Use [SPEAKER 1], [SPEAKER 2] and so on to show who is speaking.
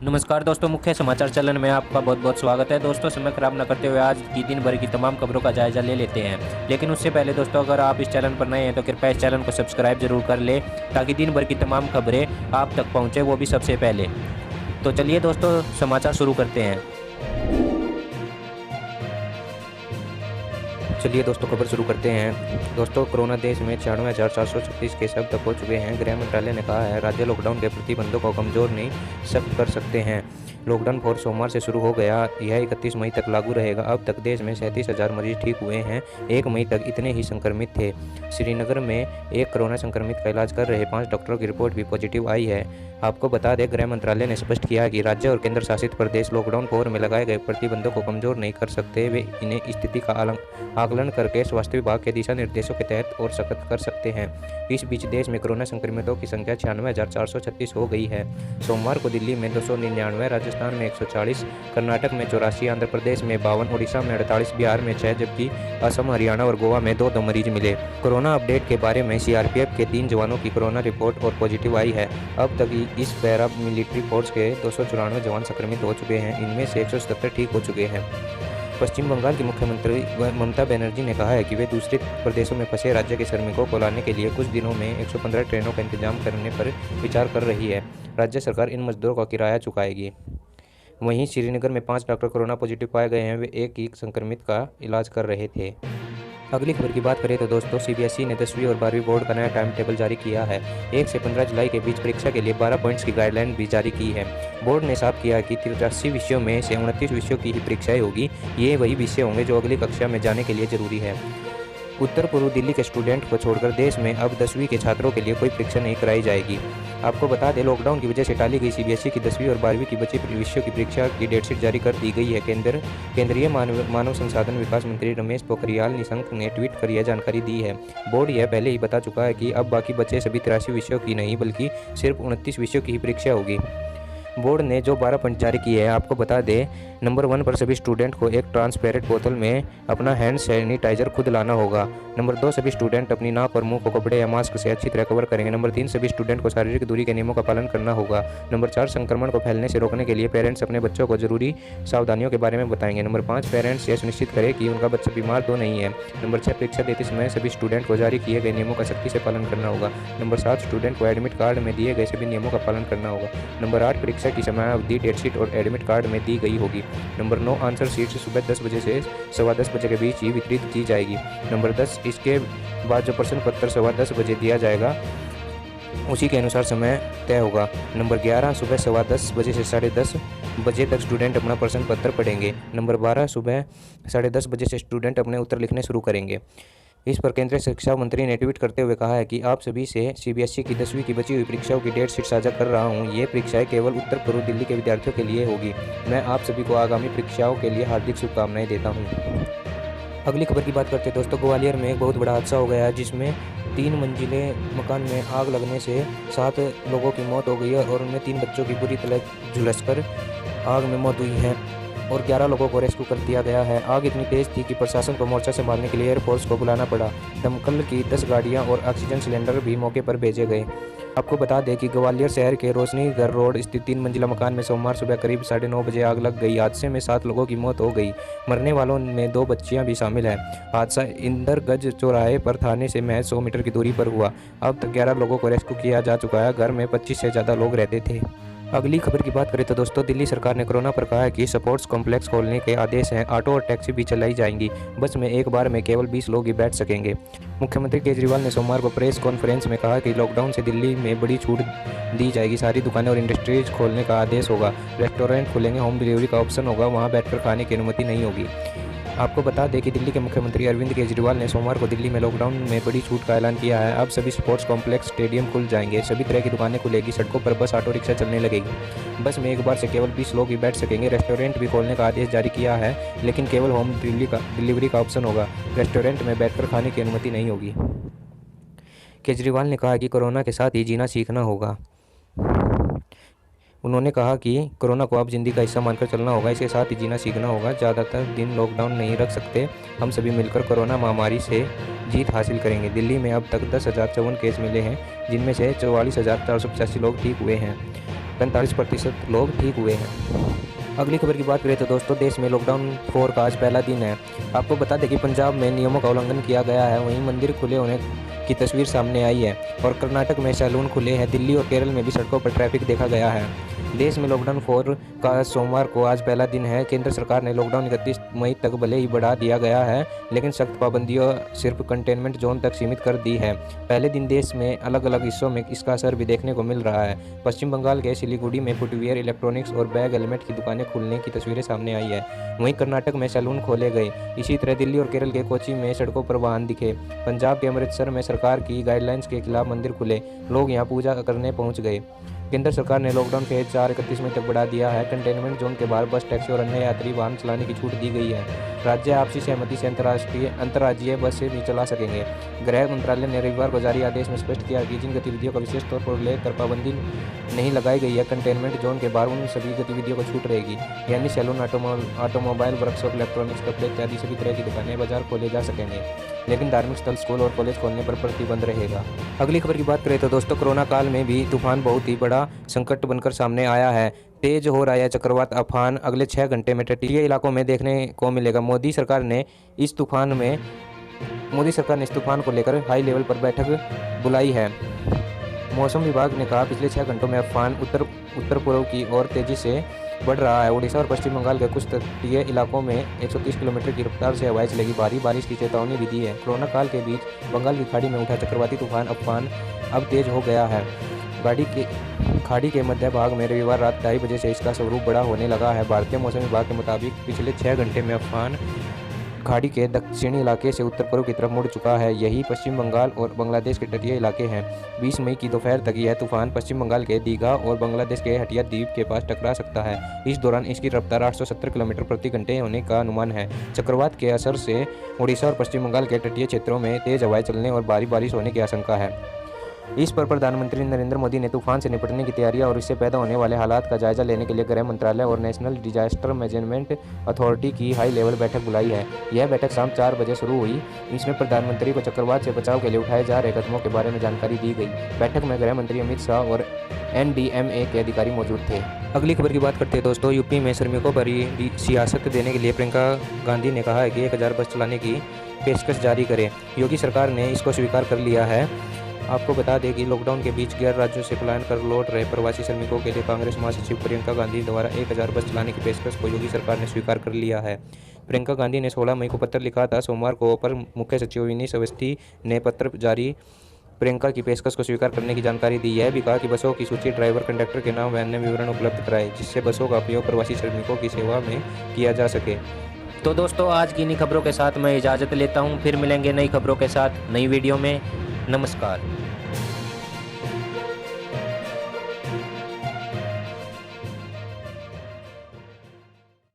[SPEAKER 1] नमस्कार दोस्तों, मुख्य समाचार चैनल में आपका बहुत बहुत स्वागत है। दोस्तों, समय खराब न करते हुए आज की दिन भर की तमाम खबरों का जायजा ले लेते हैं। लेकिन उससे पहले दोस्तों, अगर आप इस चैनल पर नए हैं तो कृपया इस चैनल को सब्सक्राइब जरूर कर ले, ताकि दिन भर की तमाम खबरें आप तक पहुंचे, वो भी सबसे पहले। तो चलिए दोस्तों, समाचार शुरू करते हैं। चलिए दोस्तों, खबर शुरू करते हैं। दोस्तों, कोरोना देश में 96,436 केस अब तक हो चुके हैं। गृह मंत्रालय ने कहा है, राज्य लॉकडाउन के प्रतिबंधों को कमजोर नहीं सख्त कर सकते हैं। लॉकडाउन 4 सोमवार से शुरू हो गया। यह 31 मई तक लागू रहेगा। अब तक देश में 37,000 मरीज ठीक हुए हैं। 1 मई तक इतने ही संक्रमित थे। श्रीनगर में एक कोरोना संक्रमित का इलाज कर रहे 5 डॉक्टरों की रिपोर्ट भी पॉजिटिव आई है। आपको बता दें, गृह मंत्रालय ने स्पष्ट किया कि राज्य और केंद्र शासित प्रदेश लॉकडाउन 4 में लगाए गए प्रतिबंधों को कमजोर नहीं कर सकते। वे इन्हें स्थिति का आकलन करके स्वास्थ्य विभाग के दिशा निर्देशों के तहत और सख्त कर सकते हैं। इस बीच देश में कोरोना संक्रमितों की संख्या 96,436 हो गई है। सोमवार को दिल्ली में 299, राजस्थान में 140, कर्नाटक में 84, आंध्र प्रदेश में 52, उड़ीसा में 48, बिहार में 6, जबकि असम, हरियाणा और गोवा में 2 मरीज मिले। कोरोना अपडेट के बारे में सीआरपीएफ के 3 जवानों की कोरोना रिपोर्ट और पॉजिटिव आई है। अब तक इस पैरा मिलिट्री फोर्स के 294 जवान संक्रमित हो चुके हैं। इनमें से 177 ठीक हो चुके हैं। पश्चिम बंगाल की मुख्यमंत्री ममता बनर्जी ने कहा है कि वे दूसरे प्रदेशों में फंसे राज्य के श्रमिकों को लाने के लिए कुछ दिनों में 115 ट्रेनों का इंतजाम करने पर विचार कर रही है। राज्य सरकार इन मजदूरों का किराया चुकाएगी। वहीं श्रीनगर में 5 डॉक्टर कोरोना पॉजिटिव पाए गए हैं। वे एक ही संक्रमित का इलाज कर रहे थे। अगली खबर की बात करें तो दोस्तों, सीबीएसई ने 10वीं और 12वीं बोर्ड का नया टाइम टेबल जारी किया है। 1 से 15 जुलाई के बीच परीक्षा के लिए 12 पॉइंट्स की गाइडलाइन भी जारी की है। बोर्ड ने साफ किया कि 83 विषयों में से 29 विषयों की ही परीक्षाएं होगी। ये वही विषय होंगे जो अगली कक्षा में जाने के लिए जरूरी है। उत्तर पूर्व दिल्ली के स्टूडेंट को छोड़कर देश में अब 10वीं के छात्रों के लिए कोई परीक्षा नहीं कराई जाएगी। आपको बता दें, लॉकडाउन की वजह से टाली गई सीबीएसई की 10वीं और 12वीं की बची विषयों की परीक्षा की डेटशीट जारी कर दी गई है। केंद्रीय मानव संसाधन विकास मंत्री रमेश पोखरियाल निशंक ने ट्वीट कर यह जानकारी दी है। बोर्ड यह पहले ही बता चुका है कि अब बाकी बचे सभी 83 विषयों की नहीं, बल्कि सिर्फ 29 विषयों की ही परीक्षा होगी। बोर्ड ने जो 12 पॉइंट जारी किए हैं, आपको बता दें, नंबर 1 पर सभी स्टूडेंट को एक ट्रांसपेरेंट बोतल में अपना हैंड सैनिटाइजर खुद लाना होगा। नंबर 2, सभी स्टूडेंट अपनी नाक और मुंह को कपड़े या मास्क से अच्छी तरह कवर करेंगे। नंबर 3, सभी स्टूडेंट को शारीरिक दूरी के नियमों का पालन करना होगा। नंबर 4, संक्रमण को फैलने से रोकने के लिए पेरेंट्स अपने बच्चों को जरूरी सावधानियों के बारे में बताएंगे। नंबर 5, पेरेंट्स यह सुनिश्चित करें कि उनका बच्चा बीमार तो नहीं है। नंबर 6, परीक्षा देते समय सभी स्टूडेंट को जारी किए गए नियमों का सख्ती से पालन करना होगा। नंबर 7, स्टूडेंट को एडमिट कार्ड में दिए गए सभी नियमों का पालन करना होगा। नंबर 8, परीक्षा की समयावधि डेटशीट और एडमिट कार्ड में दी गई होगी। नंबर 9, आंसर शीट सुबह 10 बजे से 10:15 बजे के बीच ही वितरित की जाएगी। नंबर 10, इसके बाद जो प्रश्न पत्र 10:15 बजे दिया जाएगा, उसी के अनुसार समय तय होगा। नंबर 11, सुबह 10:15 बजे से 10:30 बजे तक स्टूडेंट अपना प्रश्न पत्र पढ़ेंगे। नंबर 12, सुबह 10:30 बजे से स्टूडेंट अपने उत्तर लिखने शुरू करेंगे। इस पर केंद्रीय शिक्षा मंत्री ने ट्वीट करते हुए कहा है कि आप सभी से सीबीएसई की 10वीं की बची हुई परीक्षाओं की डेट शीट साझा कर रहा हूं। ये परीक्षाएं केवल उत्तर पूर्व दिल्ली के विद्यार्थियों के लिए होगी। मैं आप सभी को आगामी परीक्षाओं के लिए हार्दिक शुभकामनाएं देता हूं। अगली खबर की बात करते हैं दोस्तों, ग्वालियर में एक बहुत बड़ा हादसा हो गया है, जिसमें 3 मंजिले मकान में आग लगने से 7 लोगों की मौत हो गई है और उनमें 3 बच्चों की बुरी तरह झुलसकर आग में मौत हुई है और 11 लोगों को रेस्क्यू कर दिया गया है। आग इतनी तेज थी कि प्रशासन को मोर्चा संभालने के लिए एयरफोर्स को बुलाना पड़ा। दमकल की 10 गाड़ियां और ऑक्सीजन सिलेंडर भी मौके पर भेजे गए। आपको बता दें कि ग्वालियर शहर के रोशनीघर रोड स्थित 3 मंजिला मकान में सोमवार सुबह करीब 9:30 बजे आग लग गई। हादसे में 7 लोगों की मौत हो गई। मरने वालों में 2 बच्चियां भी शामिल हैं। हादसा इंदरगंज चौराहे पर थाने से महज 100 मीटर की दूरी पर हुआ। अब तक 11 लोगों को रेस्क्यू किया जा चुका है। घर में 25 से ज़्यादा लोग रहते थे। अगली खबर की बात करें तो दोस्तों, दिल्ली सरकार ने कोरोना पर कहा है कि स्पोर्ट्स कॉम्प्लेक्स खोलने के आदेश हैं। ऑटो और टैक्सी भी चलाई जाएंगी। बस में एक बार में केवल 20 लोग ही बैठ सकेंगे। मुख्यमंत्री केजरीवाल ने सोमवार को प्रेस कॉन्फ्रेंस में कहा कि लॉकडाउन से दिल्ली में बड़ी छूट दी जाएगी। सारी दुकानें और इंडस्ट्रीज खोलने का आदेश होगा। रेस्टोरेंट खुलेंगे, होम डिलीवरी का ऑप्शन होगा, वहाँ बैठकर खाने की अनुमति नहीं होगी। आपको बता दें कि दिल्ली के मुख्यमंत्री अरविंद केजरीवाल ने सोमवार को दिल्ली में लॉकडाउन में बड़ी छूट का ऐलान किया है। अब सभी स्पोर्ट्स कॉम्प्लेक्स, स्टेडियम खुल जाएंगे। सभी तरह की दुकानें खुलेगी। सड़कों पर बस, ऑटो रिक्शा चलने लगेगी। बस में एक बार से केवल 20 लोग ही बैठ सकेंगे। रेस्टोरेंट भी खोलने का आदेश जारी किया है, लेकिन केवल होम डिलीवरी का ऑप्शन होगा। रेस्टोरेंट में बैठकर खाने की अनुमति नहीं होगी। केजरीवाल ने कहा कि कोरोना के साथ ही जीना सीखना होगा। उन्होंने कहा कि कोरोना को अब जिंदगी का हिस्सा मानकर चलना होगा। इसके साथ ही जीना सीखना होगा। ज़्यादातर दिन लॉकडाउन नहीं रख सकते। हम सभी मिलकर कोरोना महामारी से जीत हासिल करेंगे। दिल्ली में अब तक 10,054 केस मिले हैं, जिनमें से 44,485 लोग ठीक हुए हैं। 45% लोग ठीक हुए हैं। अगली खबर की बात करें तो दोस्तों, देश में लॉकडाउन 4 का आज पहला दिन है। आपको बता दें कि पंजाब में नियमों का उल्लंघन किया गया है, वहीं मंदिर खुले होने की तस्वीर सामने आई है और कर्नाटक में सैलून खुले हैं। दिल्ली और केरल में भी सड़कों पर ट्रैफिक देखा गया है। देश में लॉकडाउन 4 का सोमवार को आज पहला दिन है। केंद्र सरकार ने लॉकडाउन 31 मई तक भले ही बढ़ा दिया गया है, लेकिन सख्त पाबंदियों सिर्फ कंटेनमेंट जोन तक सीमित कर दी है। पहले दिन देश में अलग अलग हिस्सों में इसका असर भी देखने को मिल रहा है। पश्चिम बंगाल के सिलीगुड़ी में फुटवियर, इलेक्ट्रॉनिक्स और बैग हेलमेट की दुकानें खुलने की तस्वीरें सामने आई है। वहीं कर्नाटक में सैलून खोले गए। इसी तरह दिल्ली और केरल के कोची में सड़कों पर वाहन दिखे। पंजाब के अमृतसर में सरकार की गाइडलाइंस के खिलाफ मंदिर खुले, लोग यहां पूजा करने पहुंच गए। केंद्र सरकार ने लॉकडाउन फेज 4 31 मई तक बढ़ा दिया है। कंटेनमेंट जोन के बाहर बस, टैक्सी और अन्य यात्री वाहन चलाने की छूट दी गई है। राज्य आपसी सहमति से अंतर्राज्यीय बस से भी चला सकेंगे। गृह मंत्रालय ने रविवार को जारी आदेश में स्पष्ट किया कि जिन गतिविधियों का विशेष तौर पर लेकर पाबंदी नहीं लगाई गई है, कंटेनमेंट जोन के बाहर उन सभी गतिविधियों को छूट रहेगी। यानी सैलून, ऑटोमोबाइल वर्कशॉप, इलेक्ट्रॉनिक्स, कपड़े इत्यादि सभी तरह की दुकानें, बाजार खोले जा सकेंगे, लेकिन धार्मिक स्थल, स्कूल और कॉलेज खोलने पर प्रतिबंध रहेगा। अगली खबर की बात करें तो दोस्तों, कोरोना काल में भी तूफान बहुत ही बड़ा संकट बनकर सामने आया है। तेज हो रहा है चक्रवात अम्फान, अगले 6 घंटे में तटीय इलाकों में देखने को मिलेगा। मोदी सरकार ने इस तूफान को लेकर हाई लेवल पर बैठक बुलाई है। मौसम विभाग ने कहा पिछले 6 घंटों में अम्फान उत्तर पूर्व की ओर तेजी से बढ़ रहा है। उड़ीसा और पश्चिम बंगाल के कुछ तटीय इलाकों में 130 किलोमीटर की रफ्तार से हवाएं चलेगी। भारी बारिश की चेतावनी भी दी है। कोरोना काल के बीच बंगाल की खाड़ी में उठा चक्रवाती तूफान अम्फान अब तेज हो गया है। खाड़ी के मध्य भाग में रविवार रात 2:30 बजे से इसका स्वरूप बड़ा होने लगा है। भारतीय मौसम विभाग के मुताबिक पिछले 6 घंटे में अम्फान खाड़ी के दक्षिणी इलाके से उत्तर पूर्व की तरफ मुड़ चुका है। यही पश्चिम बंगाल और बांग्लादेश के तटीय इलाके हैं। 20 मई की दोपहर तक यह तूफान पश्चिम बंगाल के दीघा और बांग्लादेश के हटिया द्वीप के पास टकरा सकता है। इस दौरान इसकी रफ्तार 870 किलोमीटर प्रति घंटे होने का अनुमान है। चक्रवात के असर से उड़ीसा और पश्चिम बंगाल के तटीय क्षेत्रों में तेज हवाएं चलने और भारी बारिश होने की आशंका है। इस पर प्रधानमंत्री नरेंद्र मोदी ने तूफान से निपटने की तैयारियां और इससे पैदा होने वाले हालात का जायजा लेने के लिए गृह मंत्रालय और नेशनल डिजास्टर मैनेजमेंट अथॉरिटी की हाई लेवल बैठक बुलाई है। यह बैठक शाम 4 बजे शुरू हुई। इसमें प्रधानमंत्री को चक्रवात से बचाव के लिए उठाए जा रहे कदमों के बारे में जानकारी दी गई। बैठक में गृह मंत्री अमित शाह और NDMA के अधिकारी मौजूद थे। अगली खबर की बात करते हैं दोस्तों, यूपी में श्रमिकों पर सियासत देने के लिए प्रियंका गांधी ने कहा है कि 1000 बस चलाने की पेशकश जारी करें। योगी सरकार ने इसको स्वीकार कर लिया है। आपको बता दें कि लॉकडाउन के बीच गैर राज्यों से पलायन कर लौट रहे प्रवासी श्रमिकों के लिए कांग्रेस महासचिव प्रियंका गांधी द्वारा 1000 बस चलाने की पेशकश को योगी सरकार ने स्वीकार कर लिया है। प्रियंका गांधी ने 16 मई को पत्र लिखा था। सोमवार को अपर मुख्य सचिव विनीत अवस्थी ने पत्र जारी प्रियंका की पेशकश को स्वीकार करने की जानकारी दी। यह भी कहा कि बसों की सूची, ड्राइवर, कंडक्टर के नाम व अन्य विवरण उपलब्ध कराए, जिससे बसों का उपयोग प्रवासी श्रमिकों की सेवा में किया जा सके। तो दोस्तों, आज की इन्हीं खबरों के साथ मैं इजाज़त लेता हूँ। फिर मिलेंगे नई खबरों के साथ नई वीडियो में। नमस्कार।